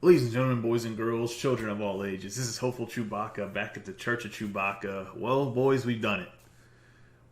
Ladies and gentlemen, boys and girls, children of all ages, this is Hopeful Chewbacca back at the Church of Chewbacca. Well, boys, we've done it.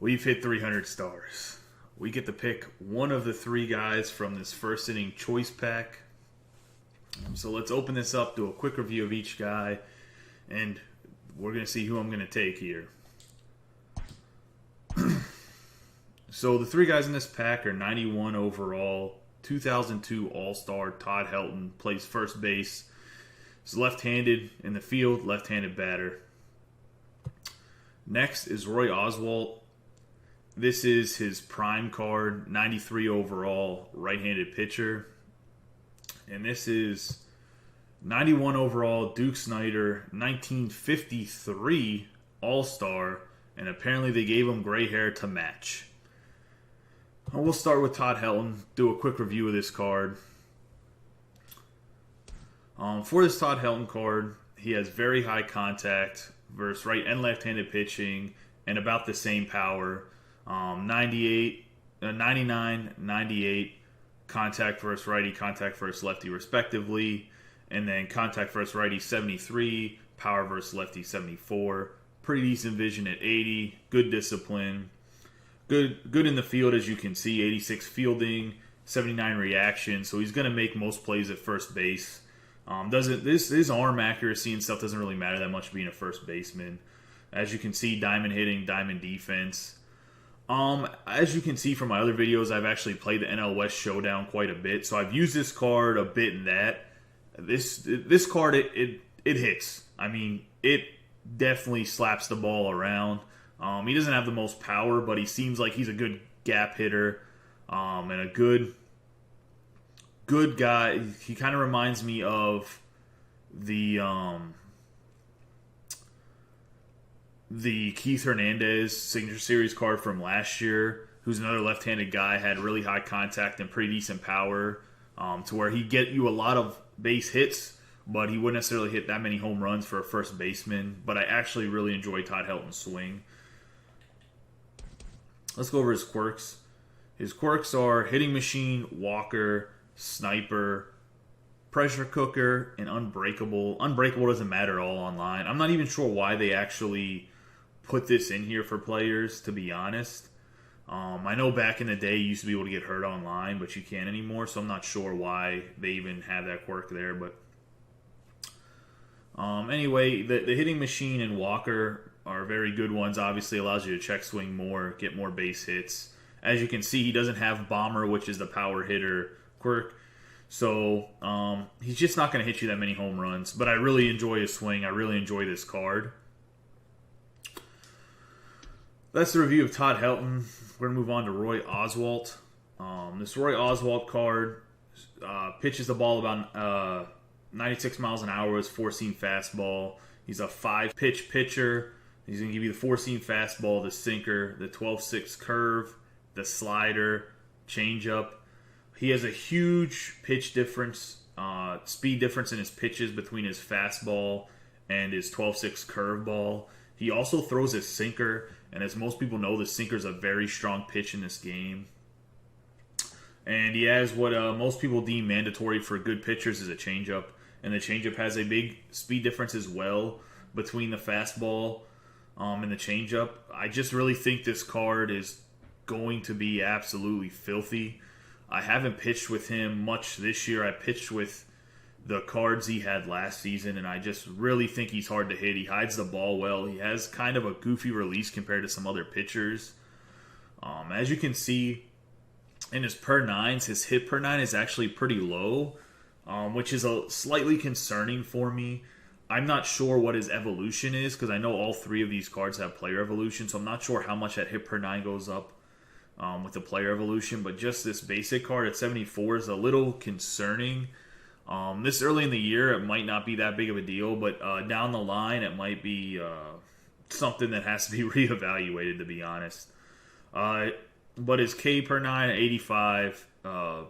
We've hit 300 stars. We get to pick one of the three guys from this first inning choice pack. So let's open this up, do a quick review of each guy, and we're going to see who I'm going to take here. So the three guys in this pack are 91 overall, 2002 All-Star Todd Helton, plays first base. He's left-handed in the field, left-handed batter. Next is Roy Oswalt. This is his prime card, 93 overall, right-handed pitcher. And this is 91 overall Duke Snider, 1953 All-Star, and apparently they gave him gray hair to match. We'll start with Todd Helton, do a quick review of this card. For this Todd Helton card, he has very high contact versus right and left-handed pitching and about the same power. 99, 98, contact versus righty, contact versus lefty respectively. And then contact versus righty 73, power versus lefty 74. Pretty decent vision at 80, good discipline. Good in the field, as you can see. 86 fielding, 79 reaction. So he's going to make most plays at first base. His arm accuracy and stuff doesn't really matter that much being a first baseman. As you can see, diamond hitting, diamond defense. As you can see from my other videos, I've actually played the NL West Showdown quite a bit. So I've used this card a bit in that. This card, it hits. I mean, it definitely slaps the ball around. He doesn't have the most power, but he seems like he's a good gap hitter and a good guy. He kind of reminds me of the Keith Hernandez Signature Series card from last year, who's another left-handed guy, had really high contact and pretty decent power to where he'd get you a lot of base hits, but he wouldn't necessarily hit that many home runs for a first baseman. But I actually really enjoy Todd Helton's swing. Let's go over his quirks. His quirks are hitting machine, walker, sniper, pressure cooker, and unbreakable. Unbreakable doesn't matter at all online. I'm not even sure why they actually put this in here for players, to be honest. I know back in the day you used to be able to get hurt online, but you can't anymore, so I'm not sure why they even have that quirk there. But anyway, the hitting machine and walker are very good ones. Obviously allows you to check swing more, get more base hits. As you can see, he doesn't have bomber, which is the power hitter quirk. So he's just not going to hit you that many home runs. But I really enjoy his swing. I really enjoy this card. That's the review of Todd Helton. We're going to move on to Roy Oswalt. This Roy Oswalt card pitches the ball about 96 miles an hour with four-seam fastball. He's a 5-pitch pitcher. He's going to give you the four-seam fastball, the sinker, the 12-6 curve, the slider, changeup. He has a huge pitch difference, speed difference in his pitches between his fastball and his 12-6 curveball. He also throws his sinker, and as most people know, the sinker is a very strong pitch in this game. And he has what most people deem mandatory for good pitchers is a changeup. And the changeup has a big speed difference as well between the fastball and the changeup. I just really think this card is going to be absolutely filthy. I haven't pitched with him much this year. I pitched with the cards he had last season, and I just really think he's hard to hit. He hides the ball well. He has kind of a goofy release compared to some other pitchers. As you can see in his per nines, his hit per nine is actually pretty low, which is slightly concerning for me. I'm not sure what his evolution is because I know all three of these cards have player evolution, so I'm not sure how much that hit per nine goes up with the player evolution. But just this basic card at 74 is a little concerning. This early in the year, it might not be that big of a deal, but down the line, it might be something that has to be reevaluated, to be honest. But his K per nine at 85,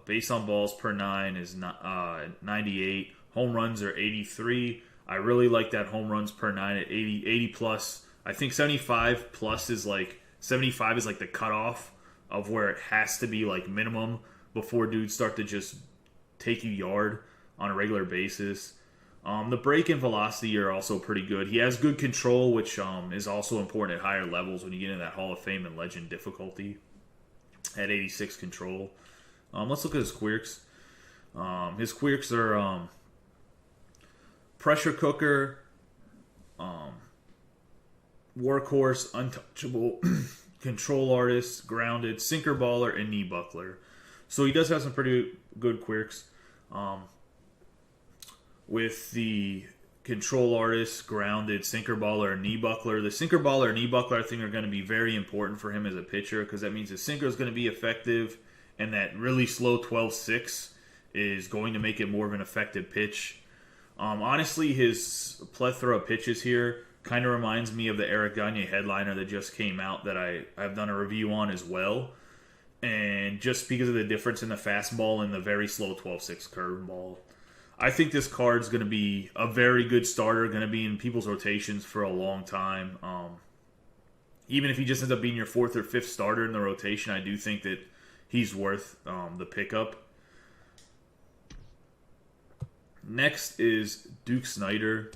base on balls per nine is 98, home runs are 83. I really like that home runs per nine at 80 plus. I think 75 plus is like 75 is like the cutoff of where it has to be like minimum before dudes start to just take you yard. on a regular basis. The break and velocity are also pretty good. He has good control, which is also important at higher levels when you get into that Hall of Fame and Legend difficulty. At 86 control. Let's look at his quirks. His quirks are pressure cooker, workhorse, untouchable, control artist, grounded, sinker baller, and knee buckler. So he does have some pretty good quirks. With the control artist, grounded, sinker baller, and knee buckler. The sinker baller and knee buckler, I think, are going to be very important for him as a pitcher because that means his sinker is going to be effective, and that really slow 12-6 is going to make it more of an effective pitch. Honestly, his plethora of pitches here kind of reminds me of the Eric Gagne headliner that just came out that I've done a review on as well. And just because of the difference in the fastball and the very slow 12-6 curveball. I think this card's going to be a very good starter, going to be in people's rotations for a long time. Even if he just ends up being your 4th or 5th starter in the rotation, I do think that he's worth the pickup. Next is Duke Snider.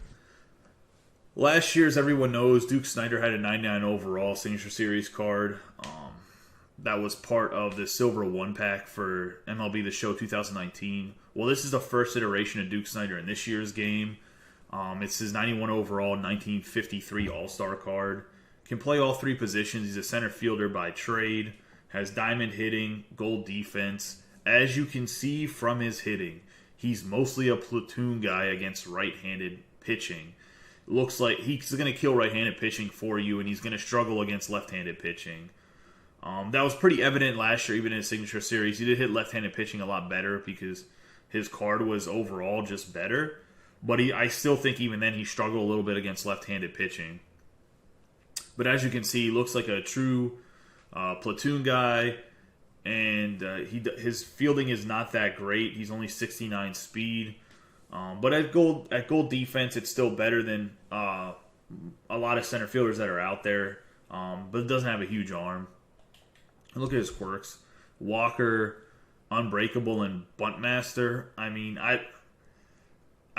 Last year, as everyone knows, Duke Snider had a 99 overall Signature Series card. That was part of the Silver 1-pack for MLB The Show 2019. Well, this is the first iteration of Duke Snider in this year's game. It's his 91 overall 1953 All-Star card. Can play all 3 positions. He's a center fielder by trade. Has diamond hitting, gold defense. As you can see from his hitting, he's mostly a platoon guy against right-handed pitching. Looks like he's going to kill right-handed pitching for you, and he's going to struggle against left-handed pitching. That was pretty evident last year, even in his Signature Series. He did hit left-handed pitching a lot better because his card was overall just better. But I still think even then he struggled a little bit against left-handed pitching. But as you can see, he looks like a true platoon guy. And his fielding is not that great. He's only 69 speed. But at gold defense, it's still better than a lot of center fielders that are out there. But it doesn't have a huge arm. Look at his quirks. Walker, Unbreakable, and Buntmaster. I mean, I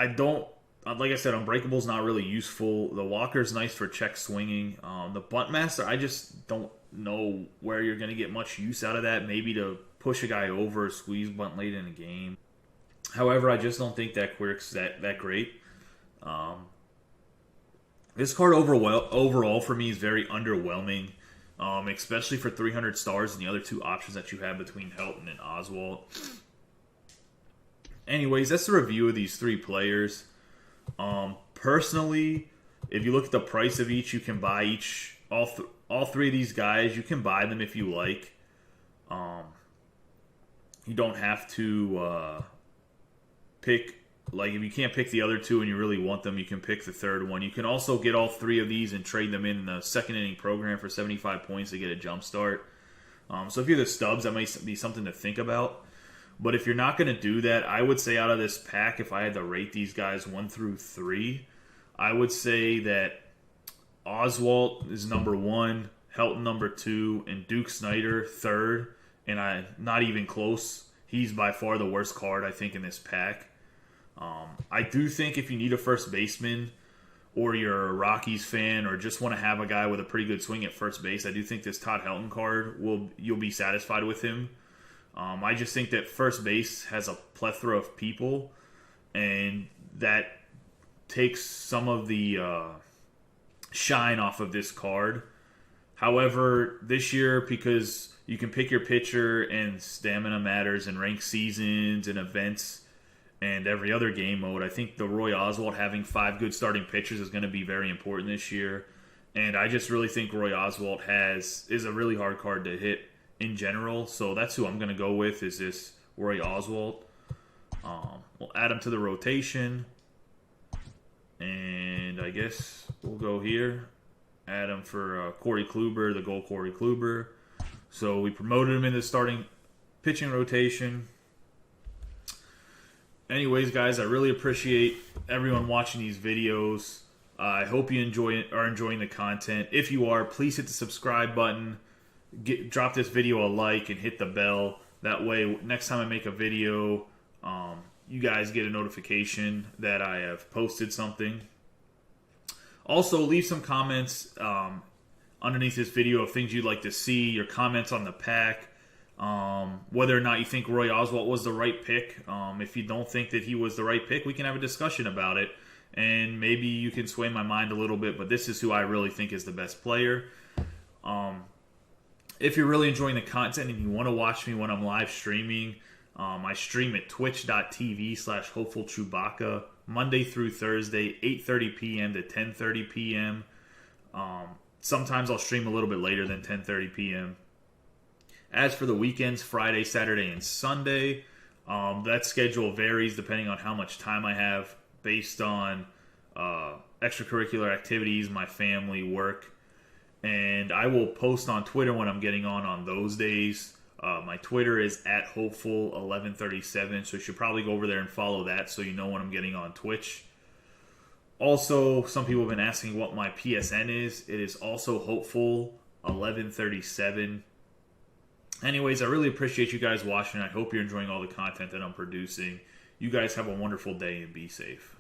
don't... Like I said, Unbreakable's not really useful. The Walker's nice for check swinging. The Buntmaster, I just don't know where you're going to get much use out of that. Maybe to push a guy over, squeeze bunt late in a game. However, I just don't think that quirk's that great. This card overall for me is very underwhelming. Especially for 300 stars and the other 2 options that you have between Helton and Oswalt. Anyways, that's the review of these 3 players. Personally, if you look at the price of each, you can buy all 3 of these guys. You can buy them if you like. You don't have to pick. Like, if you can't pick the other 2 and you really want them, you can pick the 3rd one. You can also get all 3 of these and trade them in the second inning program for 75 points to get a jump start. So if you're the Stubs, that might be something to think about. But if you're not going to do that, I would say out of this pack, if I had to rate these guys 1 through 3, I would say that Oswalt is number 1, Helton number 2, and Duke Snider 3rd. And not even close. He's by far the worst card, I think, in this pack. I do think if you need a first baseman, or you're a Rockies fan, or just want to have a guy with a pretty good swing at first base, I do think this Todd Helton card you'll be satisfied with him. I just think that first base has a plethora of people, and that takes some of the shine off of this card. However, this year, because you can pick your pitcher and stamina matters and ranked seasons and events and every other game mode, I think the Roy Oswalt having 5 good starting pitchers is going to be very important this year. And I just really think Roy Oswalt is a really hard card to hit in general. So that's who I'm going to go with, is this Roy Oswalt. We'll add him to the rotation. And I guess we'll go here. Add him for Corey Kluber, the goal Corey Kluber. So we promoted him in the starting pitching rotation. Anyways, guys, I really appreciate everyone watching these videos. I hope you are enjoying the content. If you are, please hit the subscribe button. Drop this video a like and hit the bell. That way, next time I make a video, you guys get a notification that I have posted something. Also, leave some comments underneath this video of things you'd like to see, your comments on the pack, whether or not you think Roy Oswalt was the right pick. If you don't think that he was the right pick, we can have a discussion about it, and maybe you can sway my mind a little bit, but this is who I really think is the best player. If you're really enjoying the content and you want to watch me when I'm live streaming, I stream at twitch.tv/HopefulChewbacca Monday through Thursday, 8:30 p.m. to 10:30 p.m. Sometimes I'll stream a little bit later than 10:30 p.m. As for the weekends, Friday, Saturday, and Sunday, that schedule varies depending on how much time I have based on extracurricular activities, my family, work. And I will post on Twitter when I'm getting on those days. My Twitter is @hopeful1137, so you should probably go over there and follow that so you know when I'm getting on Twitch. Also, some people have been asking what my PSN is. It is also hopeful1137. Anyways, I really appreciate you guys watching. I hope you're enjoying all the content that I'm producing. You guys have a wonderful day and be safe.